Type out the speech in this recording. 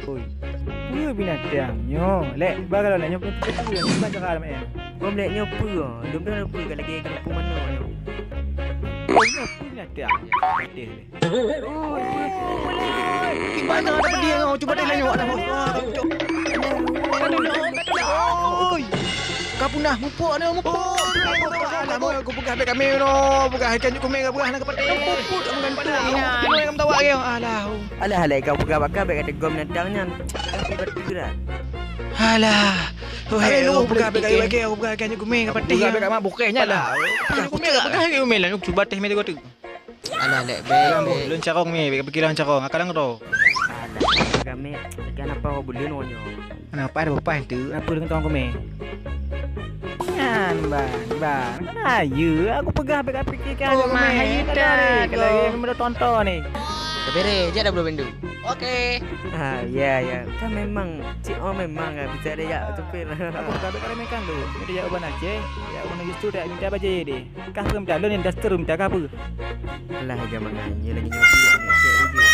Oi. Apa binatangnya? Lek, kalau nak nyoba tu macam cakap mak em. Kau boleh nyoba ah. Dia dah nyoba kat lagi kampung mana ni. Apa binatangnya? Betul. Gimana ada dia? Cuba dia lanyok dah. Oi. Kau punah mupuk ni, mupuk. Aku pegah beg kami no. Pegah ikan juk kumeng pegah nak kepada. Mupuk tak makan pada. Kamu tahu ke? Alah. Alah kau pegang-pegang beg kata gom datangnya. Aku bergerak. Alah. Aku pegah beg kayu lagi. Aku pegah ikan juk kumeng kepada. Pegah beg mak bokehnya lah. Aku pegah ikan kumeng lah. Cuba teh meja tu. Alah lek beg. Lun carong ni, beg pikiran carong. Akalang tu. Alah kami kenapa kau boleh nonyo? Kenapa ada apa tu? Apa dengan tuan kau meh? Bang. Kenapa ya? Aku pegang fikir-fikir Oh, mahir dah. Kalau memang dah tonton ni. Bere, je dah belum bendu. Okey. Ya. Kan memang Cik Om memang bisa dia tupil. Aku pegang fikir mekan tu. Dia jawab Aceh. Ya mana justru dia minta baca dia. Kah minta lo ni dasar minta apa? Alah jangan manganya lagi nyobi ni cek dia.